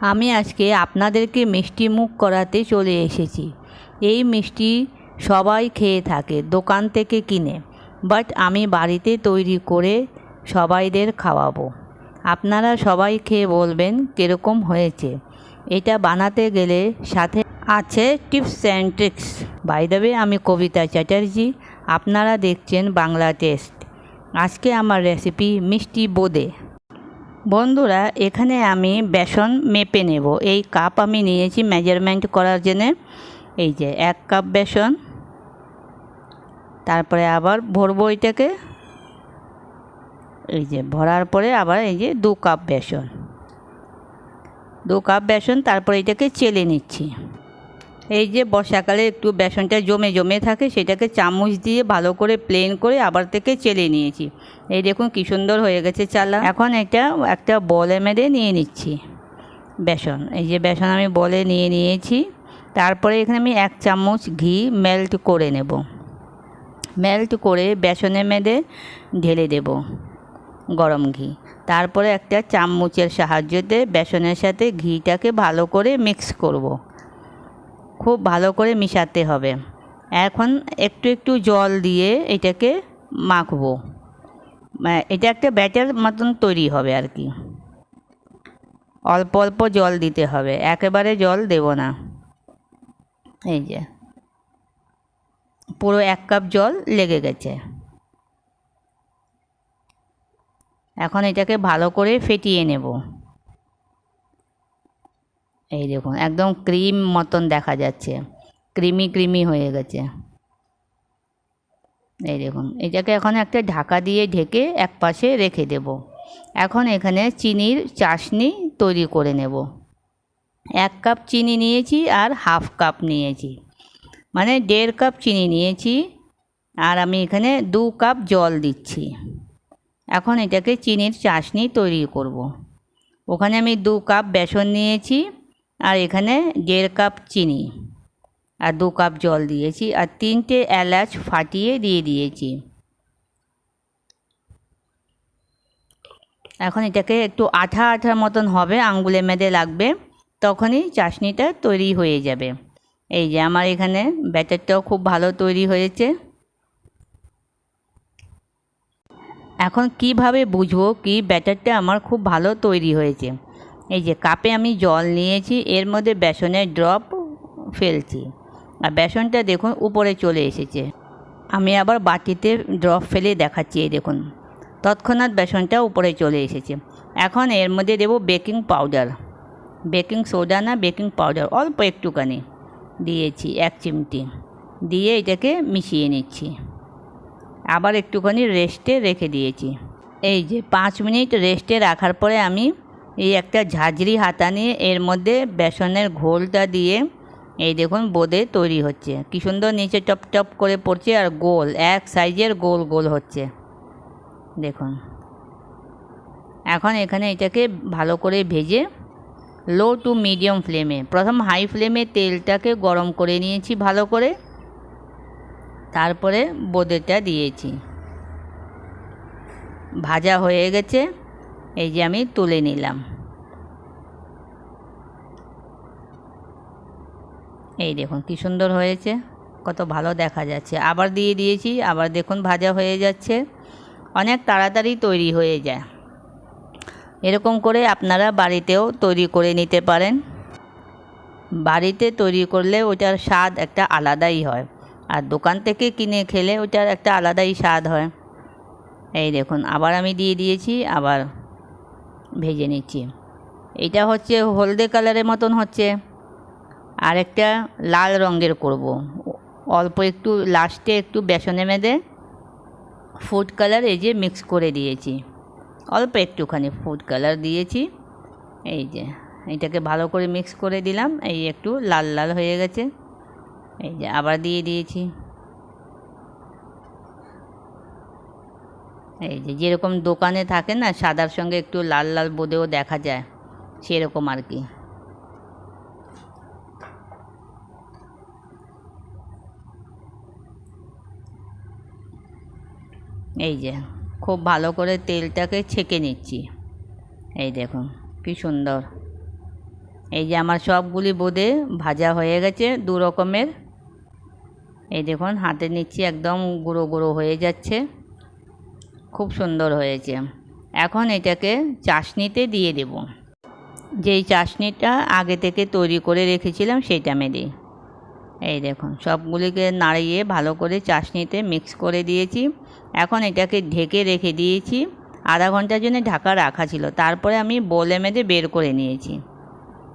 আমি আজকে আপনাদেরকে মিষ্টি মুখ করাতে চলে এসেছি। এই মিষ্টি সবাই খেয়ে থাকে দোকান থেকে কিনে, বাট আমি বাড়িতে তৈরি করে সবাইদের খাওয়াবো। আপনারা সবাই খেয়ে বলবেন কীরকম হয়েছে। এটা বানাতে গেলে সাথে আছে tips and tricks. By the way, আমি কবিতা চ্যাটার্জি, আপনারা দেখছেন বাংলা টেস্ট। আজকে আমার রেসিপি মিষ্টি বোঁদে। বন্ধুরা, এখানে আমি বেসন মেপে নেব। এই কাপ আমি নিয়েছি মেজারমেন্ট করার জন্য। এই যে 1 কাপ বেসন, তারপরে আবার ভরবো এটাকে। এই যে ভরার পরে আবার এই যে 2 কাপ বেসন, 2 কাপ বেসন, তারপরে এটাকে চেলে নিচ্ছি। এই যে বর্ষাকালে একটু বেসনটা জমে জমে থাকে, সেটাকে চামচ দিয়ে ভালো করে প্লেন করে আবার থেকে চেলে নিয়েছি। এই দেখুন কি সুন্দর হয়ে গেছে চালা। এখন এটা একটা বলে মেরে নিয়ে নিচ্ছি বেসন। এই যে বেসন আমি বলে নিয়ে নিয়েছি। তারপরে এখানে আমি 1 চামচ ঘি মেল্ট করে নেব। মেল্ট করে বেসনের মেরে ঢেলে দেব গরম ঘি। তারপরে একটা চামচের সাহায্যে বেসনের সাথে ঘিটাকে ভালো করে মিক্স করব। খুব ভালো করে মিশাতে হবে। এখন একটু একটু জল দিয়ে এটাকে মাখবো। এটা একটা ব্যাটার মতন তৈরি হবে আর কি। অল্প অল্প জল দিতে হবে, একেবারে জল দেব না। এই যে পুরো 1 কাপ জল লেগে গেছে। এখন এটাকে ভালো করে ফেটিয়ে নেব। এই দেখুন একদম ক্রিম মতন দেখা যাচ্ছে, ক্রিমি ক্রিমি হয়ে গেছে। এই দেখুন এটাকে এখন একটা ঢাকা দিয়ে ঢেকে এক পাশে রেখে দেব। এখন এখানে চিনির চাশনি তৈরি করে নেব। 1 কাপ চিনি নিয়েছি আর 1/2 কাপ নিয়েছি, মানে 1.5 কাপ চিনি নিয়েছি। আর আমি এখানে 2 কাপ জল দিচ্ছি। এখন এটাকে চিনির চাশনি তৈরি করব। ওখানে আমি 2 কাপ বেসন নিয়েছি, আর এখানে 1.5 কাপ চিনি আর 2 কাপ জল দিয়েছি, আর 3টে এলাচ ফাটিয়ে দিয়ে দিয়েছি। এখন এটাকে একটু আঠা আঠার মতন হবে, আঙ্গুলে মেঁধে লাগবে, তখনই চাশনিটা তৈরি হয়ে যাবে। এই যে আমার এখানে ব্যাটারটাও খুব ভালো তৈরি হয়েছে। এখন কিভাবে বুঝবো কি ব্যাটারটা আমার খুব ভালো তৈরি হয়েছে? এই যে কাপে আমি জল নিয়েছি, এর মধ্যে বেসনের ড্রপ ফেলছি, আর বেসনটা দেখুন উপরে চলে এসেছে। আমি আবার বাটিতে ড্রপ ফেলে দেখাচ্ছি। এই দেখুন তৎক্ষণাৎ বেসনটা উপরে চলে এসেছে। এখন এর মধ্যে দেব বেকিং পাউডার, বেকিং সোডা না বেকিং পাউডার, অল্প একটুখানি দিয়েছি, 1 চিমটি দিয়ে এটাকে মিশিয়ে নিচ্ছি। আবার একটুখানি রেস্টে রেখে দিয়েছি। এই যে 5 মিনিট রেস্টে রাখার পরে আমি এই একটা ঝাঁঝরি হাতা নিয়ে এর মধ্যে বেসনের ঘোলটা দিয়ে এই দেখুন বোঁদে তৈরি হচ্ছে। কি সুন্দর নিচে টপ টপ করে পড়ছে, আর গোল এক সাইজের গোল গোল হচ্ছে দেখুন। এখন এখানে এটাকে ভালো করে ভেজে লো টু মিডিয়াম ফ্লেমে, প্রথম হাই ফ্লেমে তেলটাকে গরম করে নিয়েছি ভালো করে, তারপরে বোঁদেটা দিয়েছি। ভাজা হয়ে গেছে, এই যে আমি তুলে নিলাম। এই দেখুন কি সুন্দর হয়েছে, কত ভালো দেখা যাচ্ছে। আবার দিয়ে দিয়েছি, আবার দেখুন ভাজা হয়ে যাচ্ছে। অনেক তাড়াতাড়ি তৈরি হয়ে যায়। এরকম করে আপনারা বাড়িতেও তৈরি করে নিতে পারেন। বাড়িতে তৈরি করলে ওটার স্বাদ একটা আলাদাই হয়, আর দোকান থেকে কিনে খেলে ওটার একটা আলাদাই স্বাদ হয়। এই দেখুন আবার আমি দিয়ে দিয়েছি, আবার ভেজে নিচ্ছি। এটা হচ্ছে হলদে কালারের মতন হচ্ছে, আর একটা লাল রঙের করব। অল্প একটু লাস্টে একটু বেসনে মেঁধে ফুড কালার এই যে মিক্স করে দিয়েছি, অল্প একটুখানি ফুড কালার দিয়েছি। এই যে এটাকে ভালো করে মিক্স করে দিলাম, এই একটু লাল লাল হয়ে গেছে। এই যে আবার দিয়ে দিয়েছি। এই যে যেরকম দোকানে থাকে না সাদার সঙ্গে একটু লাল লাল বোঁদেও দেখা যায়, সেরকম আর কি। এই যে খুব ভালো করে তেলটাকে ছেঁকে নিচ্ছি। এই দেখুন কি সুন্দর। এই যে আমার সবগুলি বোঁদে ভাজা হয়ে গেছে দু রকমের। এই দেখুন হাতে নিচ্ছি, একদম গুঁড়ো গুঁড়ো হয়ে যাচ্ছে, খুব সুন্দর হয়েছে। এখন এটাকে চাশনিতে দিয়ে দেব। যেই চাশনিটা আগে থেকে তৈরি করে রেখেছিলাম সেইটা আমি দিই। এই দেখুন সবগুলিকে নাড়িয়ে ভালো করে চাশনিতে মিক্স করে দিয়েছি। এখন এটাকে ঢেকে রেখে দিয়েছি, আধা ঘন্টার জন্য ঢাকা রাখা ছিল। তারপরে আমি বোলে মেজে বের করে নিয়েছি।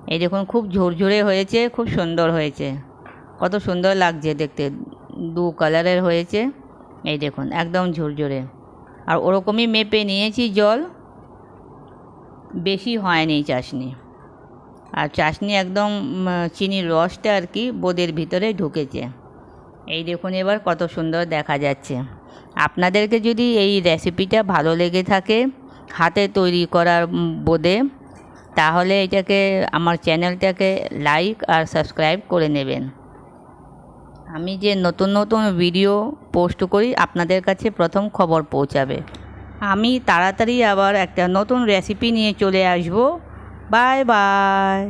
এই দেখুন খুব ঝুরঝুরে হয়েছে, খুব সুন্দর হয়েছে, কত সুন্দর লাগছে দেখতে, দু কালারের হয়েছে। এই দেখুন একদম ঝুরঝুরে। আর ওরকমই মেপে নিয়েছি জল, বেশি হয়নি চাশনি। আর চাশনি একদম চিনির রসটা আর কি বোঁদের ভিতরে ঢুকেছে। এই দেখুন এবার কত সুন্দর দেখা যাচ্ছে। আপনাদেরকে যদি এই রেসিপিটা ভালো লেগে থাকে হাতে তৈরি করার বোঁদে, তাহলে এটাকে আমার চ্যানেলটাকে লাইক আর সাবস্ক্রাইব করে নেবেন। আমি যে নতুন নতুন ভিডিও পোস্ট করি আপনাদের কাছে প্রথম খবর পৌঁছাবে। আমি তাড়াতাড়ি আবার একটা নতুন রেসিপি নিয়ে চলে আসব। Bye bye.